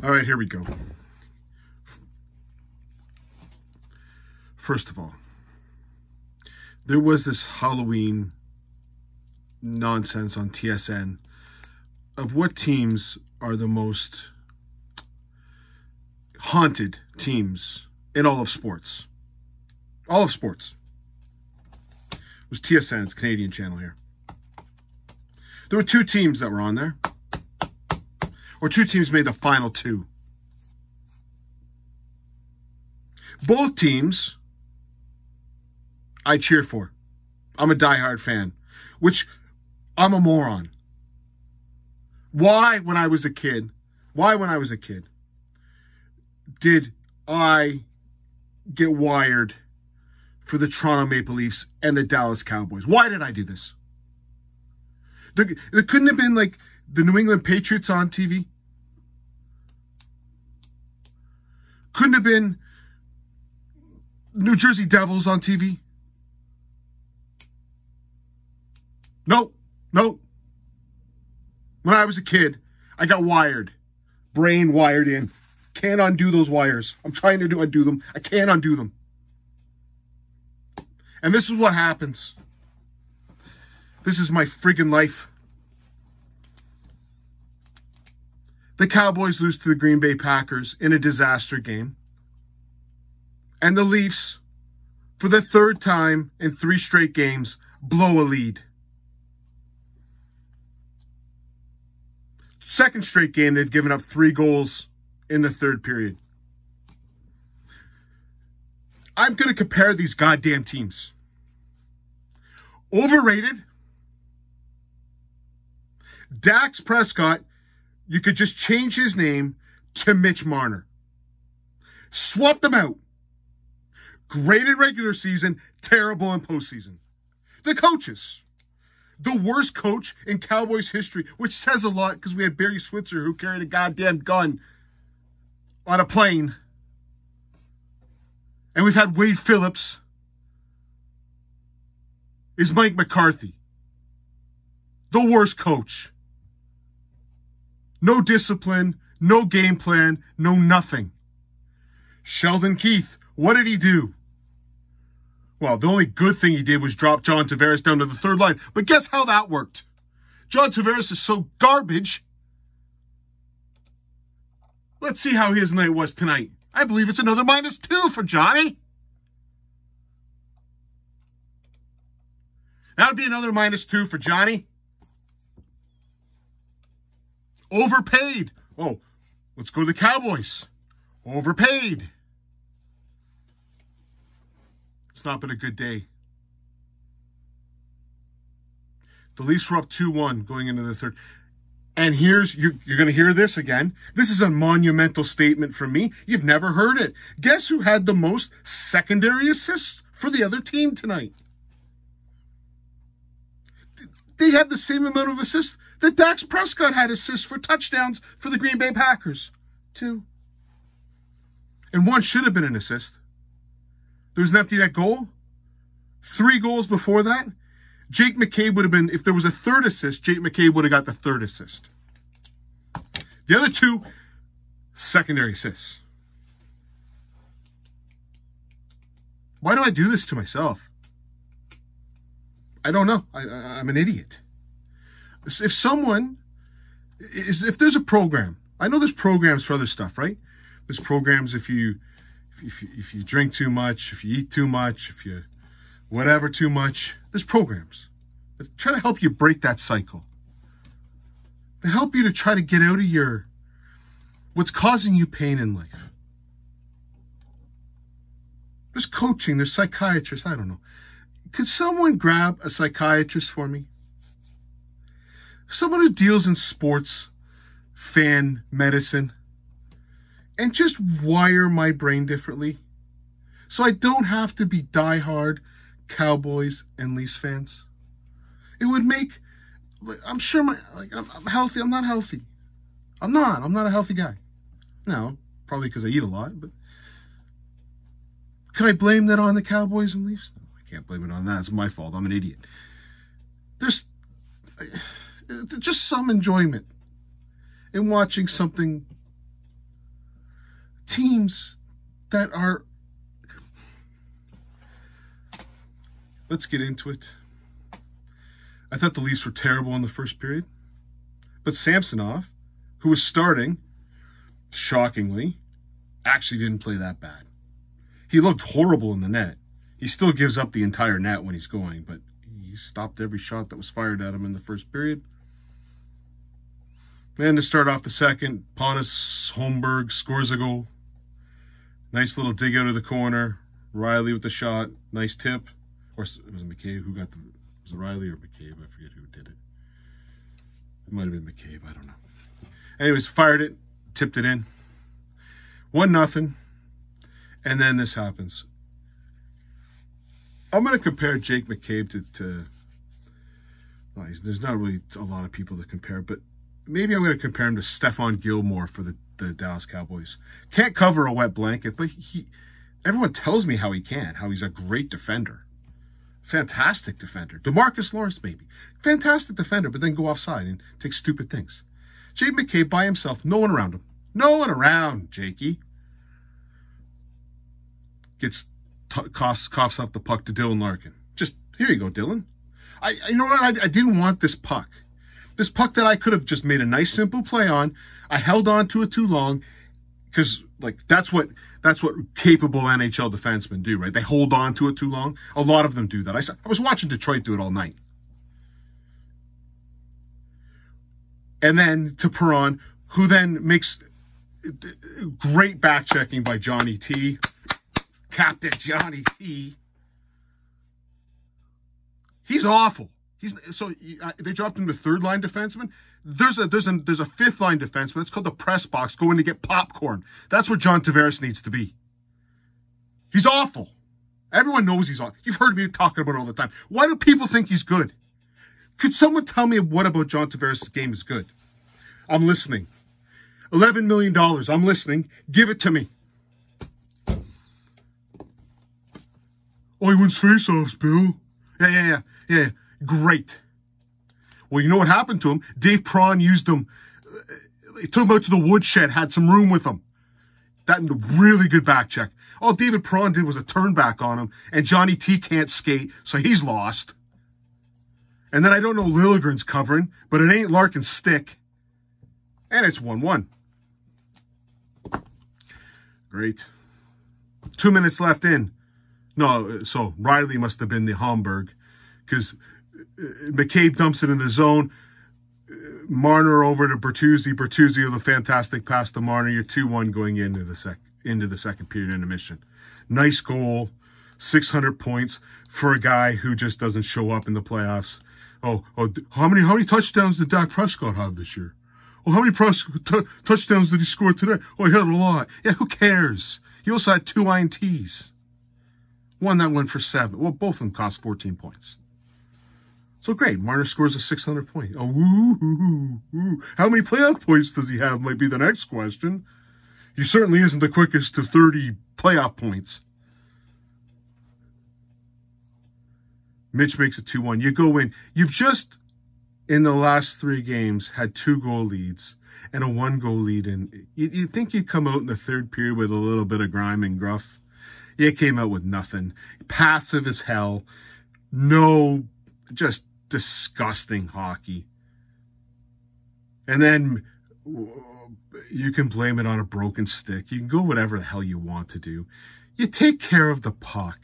All right, here we go. First of all, there was this Halloween nonsense on TSN of what teams are the most haunted teams in all of sports. All of sports. It was TSN, it's a Canadian channel here. There were 2 teams that were on there. Or 2 teams made the final 2. Both teams I cheer for. I'm a diehard fan, which I'm a moron. Why, when I was a kid, did I get wired for the Toronto Maple Leafs and the Dallas Cowboys? Why did I do this? It couldn't have been like the New England Patriots on TV. Couldn't have been New Jersey Devils on TV. No. When I was a kid, I got wired. Brain wired in. Can't undo those wires. I'm trying to undo them. I can't undo them. And this is what happens. This is my friggin' life. The Cowboys lose to the Green Bay Packers in a disaster game. And the Leafs, for the 3rd time in 3 straight games, blow a lead. 2nd straight game, they've given up 3 goals in the 3rd period. I'm going to compare these goddamn teams. Overrated. Dak Prescott, you could just change his name to Mitch Marner. Swap them out. Great in regular season, terrible in postseason. The coaches. The worst coach in Cowboys history, which says a lot because we had Barry Switzer who carried a goddamn gun on a plane. And we've had Wade Phillips. Is Mike McCarthy. The worst coach. No discipline, no game plan, no nothing. Sheldon Keefe, what did he do? Well, the only good thing he did was drop John Tavares down to the 3rd line. But guess how that worked? John Tavares is so garbage. Let's see how his night was tonight. I believe it's another -2 for Johnny. That would be another -2 for Johnny. Overpaid. Oh, let's go to the Cowboys. Overpaid. It's not been a good day. The Leafs were up 2-1 going into the 3rd. And you're going to hear this again. This is a monumental statement from me. You've never heard it. Guess who had the most secondary assists for the other team tonight? They had the same amount of assists that Dak Prescott had assists for touchdowns for the Green Bay Packers. 2. And 1 should have been an assist. There was an empty net goal. 3 goals before that. Jake McCabe would have been, if there was a 3rd assist, Jake McCabe would have got the 3rd assist. The other 2, secondary assists. Why do I do this to myself? I don't know. I'm an idiot. If there's a program, I know there's programs for other stuff, right? There's programs if you drink too much, if you eat too much, if you whatever too much. There's programs that try to help you break that cycle. They help you to try to get out of what's causing you pain in life. There's coaching, there's psychiatrists, I don't know. Could someone grab a psychiatrist for me? Someone who deals in sports, fan medicine, and just wire my brain differently so I don't have to be diehard Cowboys and Leafs fans. It would make, I'm sure I'm healthy. I'm not healthy. I'm not a healthy guy. No, probably because I eat a lot, but could I blame that on the Cowboys and Leafs? No, I can't blame it on that. It's my fault. I'm an idiot. There's just some enjoyment in watching something teams that are... Let's get into it. I thought the Leafs were terrible in the first period. But Samsonov, who was starting, shockingly, actually didn't play that bad. He looked horrible in the net. He still gives up the entire net when he's going, but he stopped every shot that was fired at him in the first period. And to start off the second, Pontus Holmberg scores a goal. Nice little dig out of the corner. Riley with the shot. Nice tip. Or was it McCabe who got the... Was it Riley or McCabe? I forget who did it. It might have been McCabe. I don't know. Anyways, fired it. Tipped it in. 1-0. And then this happens. I'm going to compare Jake McCabe to well, there's not really a lot of people to compare, but maybe I'm going to compare him to Stephon Gilmore for the Dallas Cowboys. Can't cover a wet blanket, but everyone tells me how he can, how he's a great defender. Fantastic defender. DeMarcus Lawrence, maybe. Fantastic defender, but then go offside and take stupid things. Jake McCabe by himself, no one around him. No one around, Jakey. Gets coughs up the puck to Dylan Larkin. Just, here you go, Dylan. You know what? I didn't want this puck. This puck that I could have just made a nice, simple play on. I held on to it too long because, like, that's what capable NHL defensemen do, right? They hold on to it too long. A lot of them do that. I was watching Detroit do it all night. And then to Perron, who then makes great back-checking by Johnny T. Captain Johnny T. He's awful. They dropped him to third-line defenseman. There's a fifth-line defenseman. It's called the press box. Go in to get popcorn. That's where John Tavares needs to be. He's awful. Everyone knows he's awful. You've heard me talking about it all the time. Why do people think he's good? Could someone tell me what about John Tavares' game is good? I'm listening. $11 million. I'm listening. Give it to me. Oh, he wins faceoffs, Bill. Yeah. Great. Well, you know what happened to him? Dave Prawn used him. He took him out to the woodshed, had some room with him. That really good back check. All David Prawn did was a turn back on him, and Johnny T can't skate, so he's lost. And then I don't know Liljegren's covering, but it ain't Larkin's stick. And it's 1-1. Great. 2 minutes left in. No, so Riley must have been the Holmberg, because McCabe dumps it in the zone. Marner over to Bertuzzi. Bertuzzi with a fantastic pass to Marner. You're 2-1 going into the second period intermission. Nice goal. 600 points for a guy who just doesn't show up in the playoffs. Oh, how many touchdowns did Dak Prescott have this year? Oh, how many touchdowns did he score today? Oh, he had a lot. Yeah, who cares? He also had 2 INTs. One that went for 7. Well, both of them cost 14 points. So great. Marner scores a 600 point. Oh, woo. How many playoff points does he have might be the next question. He certainly isn't the quickest to 30 playoff points. Mitch makes it 2-1. You go in. You've just, in the last 3 games, had 2 goal leads and a 1-goal lead. And you'd think you'd come out in the third period with a little bit of grime and gruff. You came out with nothing. Passive as hell. No, just disgusting hockey. And then you can blame it on a broken stick. You can go whatever the hell you want to do. You take care of the puck.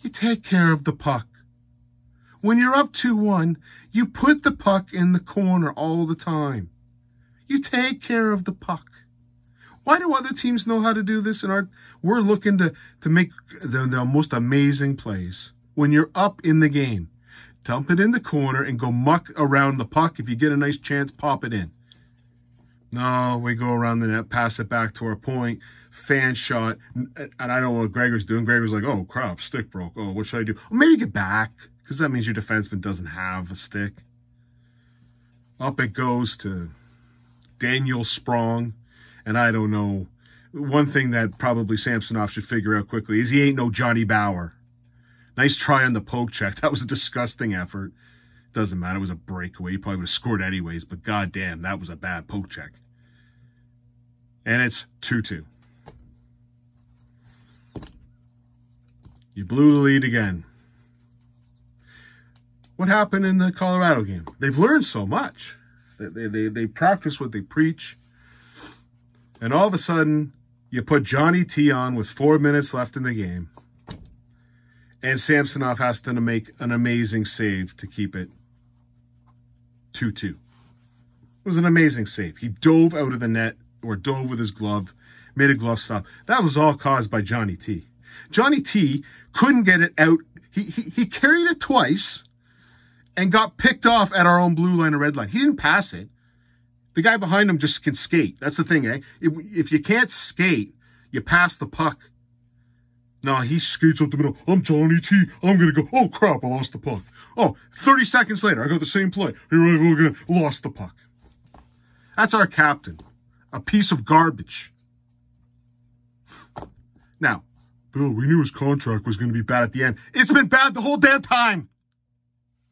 You take care of the puck. When you're up 2-1, you put the puck in the corner all the time. You take care of the puck. Why do other teams know how to do this? We're looking to make the most amazing plays. When you're up in the game, dump it in the corner and go muck around the puck. If you get a nice chance, pop it in. No, we go around the net, pass it back to our point, fan shot, and I don't know what Gregor's doing. Gregor's like, oh, crap, stick broke. Oh, what should I do? Well, maybe get back, because that means your defenseman doesn't have a stick. Up it goes to Daniel Sprong. And I don't know, one thing that probably Samsonov should figure out quickly is he ain't no Johnny Bauer. Nice try on the poke check. That was a disgusting effort. Doesn't matter. It was a breakaway. He probably would have scored anyways, but goddamn, that was a bad poke check. And it's 2-2. You blew the lead again. What happened in the Colorado game? They've learned so much. They practice what they preach. And all of a sudden, you put Johnny T on with 4 minutes left in the game. And Samsonov has to make an amazing save to keep it 2-2. It was an amazing save. He dove out of the net, or dove with his glove, made a glove stop. That was all caused by Johnny T. Johnny T couldn't get it out. He carried it twice and got picked off at our own blue line or red line. He didn't pass it. The guy behind him just can skate. That's the thing, eh? If you can't skate, you pass the puck. No, he skates up the middle. I'm Johnny T. I'm going to go, oh, crap, I lost the puck. Oh, 30 seconds later, I got the same play. Here I go again, lost the puck. That's our captain. A piece of garbage. Now, Bill, we knew his contract was going to be bad at the end. It's been bad the whole damn time.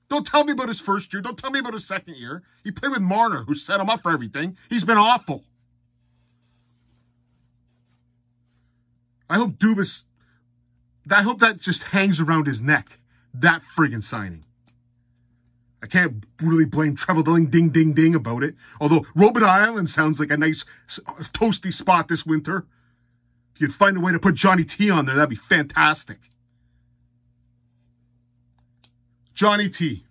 Don't tell me about his first year. Don't tell me about his second year. He played with Marner, who set him up for everything. He's been awful. I hope that just hangs around his neck. That friggin' signing. I can't really blame Trevor ding about it. Although Robben Island sounds like a nice toasty spot this winter. If you'd find a way to put Johnny T on there, that'd be fantastic. Johnny T.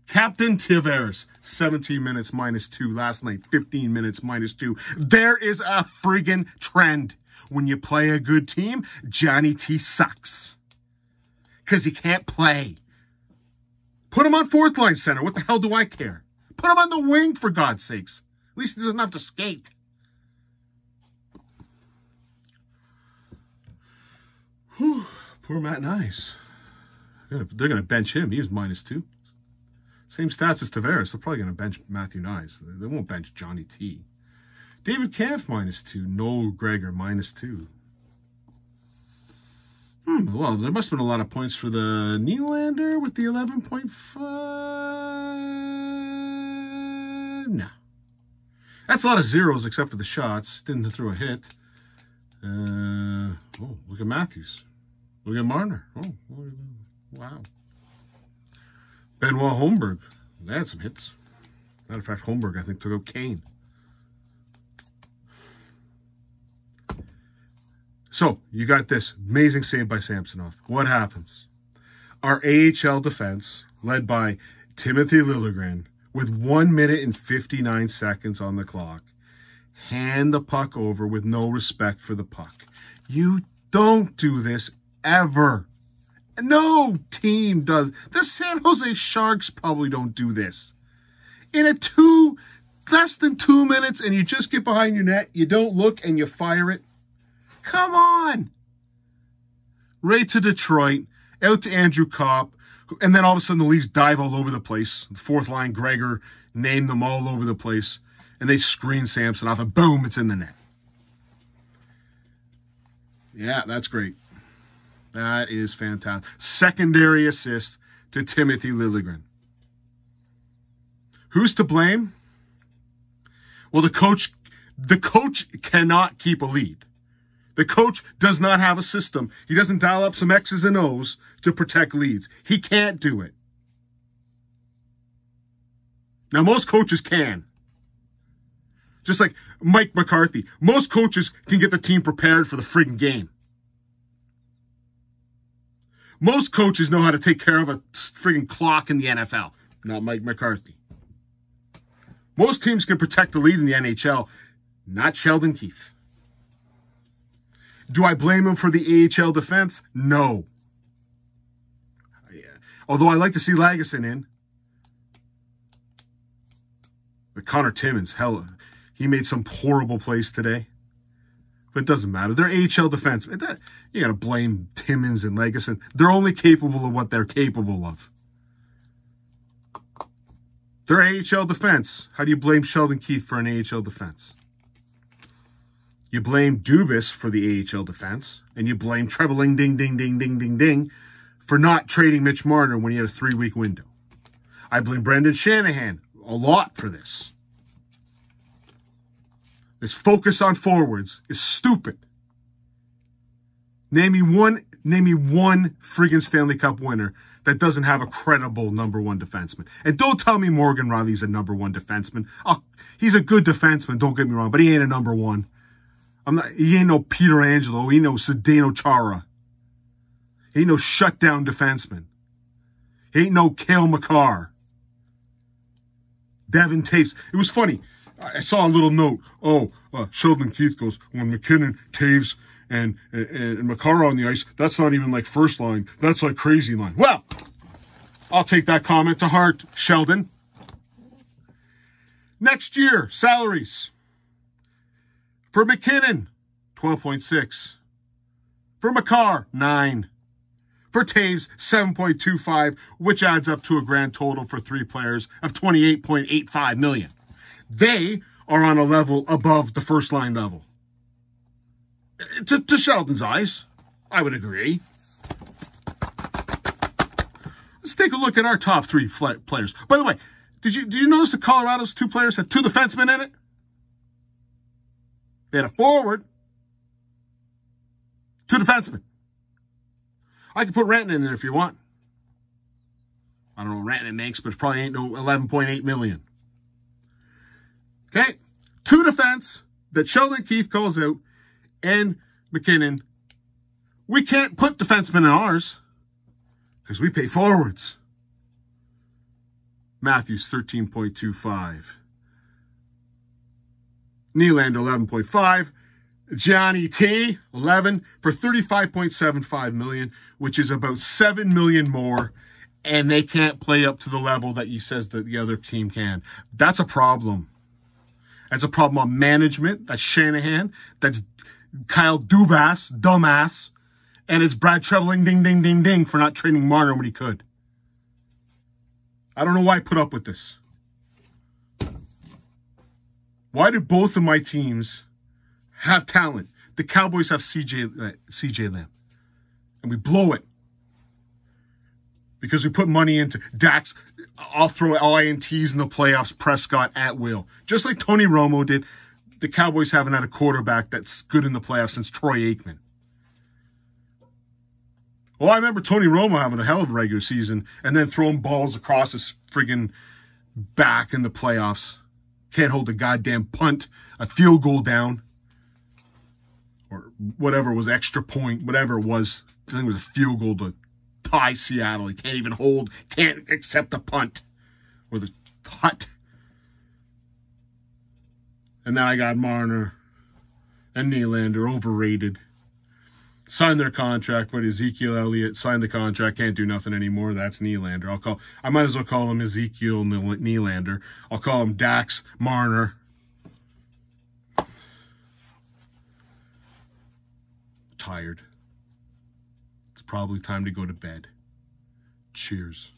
Captain Tavares, 17 minutes -2. Last night, 15 minutes -2. There is a friggin' trend. When you play a good team, Johnny T sucks. Because he can't play. Put him on fourth line center. What the hell do I care? Put him on the wing, for God's sakes. At least he doesn't have to skate. Whew, poor Matt Nice. They're going to bench him. He was -2. Same stats as Tavares. They're probably going to bench Matthew Nice. They won't bench Johnny T. David Kampf -2. Noel Gregor -2. Well, there must have been a lot of points for the Nylander with the 11.5. No. That's a lot of zeros except for the shots. Didn't throw a hit. Oh, look at Matthews. Look at Marner. Oh, wow. Benoit Holmberg. They had some hits. Matter of fact, Holmberg, I think, took out Kane. So, you got this amazing save by Samsonov. What happens? Our AHL defense, led by Timothy Liljegren, with 1 minute and 59 seconds on the clock, hand the puck over with no respect for the puck. You don't do this ever. No team does. The San Jose Sharks probably don't do this. In less than 2 minutes and you just get behind your net, you don't look and you fire it. Come on. Right to Detroit, out to Andrew Kopp, and then all of a sudden the Leafs dive all over the place. The fourth line, Gregor, named them all over the place. And they screen Samsonov, and boom, it's in the net. Yeah, that's great. That is fantastic. Secondary assist to Timothy Liljegren. Who's to blame? Well, the coach cannot keep a lead. The coach does not have a system. He doesn't dial up some X's and O's to protect leads. He can't do it. Now, most coaches can. Just like Mike McCarthy. Most coaches can get the team prepared for the friggin' game. Most coaches know how to take care of a friggin' clock in the NFL. Not Mike McCarthy. Most teams can protect the lead in the NHL. Not Sheldon Keefe. Do I blame him for the AHL defense? No. Yeah. Although I like to see Lagesson in. But Connor Timmins, hell, he made some horrible plays today. But it doesn't matter. They're AHL defense. You got to blame Timmins and Lagesson. They're only capable of what they're capable of. They're AHL defense. How do you blame Sheldon Keefe for an AHL defense? You blame Dubas for the AHL defense, and you blame Treveling ding for not trading Mitch Marner when he had a 3-week window. I blame Brendan Shanahan a lot for this. this focus on forwards is stupid. Name me one friggin' Stanley Cup winner that doesn't have a credible number one defenseman. And don't tell me Morgan Rielly's a number one defenseman. He's a good defenseman, don't get me wrong, but he ain't a number one. He ain't no Peter Angelo. He ain't no Zdeno Chara. He ain't no shutdown defenseman. He ain't no Cale Makar. Devin Taves. It was funny. I saw a little note. Sheldon Keefe goes, when McKinnon, Taves, and Makar on the ice, that's not even like first line. That's like crazy line. Well, I'll take that comment to heart, Sheldon. Next year, salaries. For McKinnon, 12.6. For Makar, 9. For Taves, 7.25, which adds up to a grand total for 3 players of $28.85 million. They are on a level above the first line level. To Sheldon's eyes, I would agree. Let's take a look at our top 3 players. By the way, did you notice that Colorado's 2 players had 2 defensemen in it? They had a forward, 2 defensemen. I can put Rantanen in there if you want. I don't know what Rantanen makes, but it probably ain't no $11.8 million. Okay? 2 defense that Sheldon Keefe calls out and McKinnon. We can't put defensemen in ours because we pay forwards. Matthews, 13.25. Nylander, 11.5. Johnny T, 11 for $35.75 million, which is about $7 million more, and they can't play up to the level that you says that the other team can. That's a problem. That's a problem on management. That's Shanahan. That's Kyle Dubas, dumbass. And it's Brad Treliving, ding, ding, ding, ding, for not trading Marner when he could. I don't know why I put up with this. Why do both of my teams have talent? The Cowboys have CJ Lamb. And we blow it. Because we put money into Dax. I'll throw INTs in the playoffs, Prescott at will. Just like Tony Romo did. The Cowboys haven't had a quarterback that's good in the playoffs since Troy Aikman. Well, I remember Tony Romo having a hell of a regular season and then throwing balls across his friggin' back in the playoffs. Can't hold a goddamn punt, a field goal down, or whatever was extra point, whatever it was. I think it was a field goal to tie Seattle. He can't even hold, can't accept the punt or the cut. And now I got Marner and Nylander, overrated. Signed their contract, but Ezekiel Elliott signed the contract, can't do nothing anymore. That's Nylander. I might as well call him Ezekiel Nylander. I'll call him Dax Marner. Tired. It's probably time to go to bed. Cheers.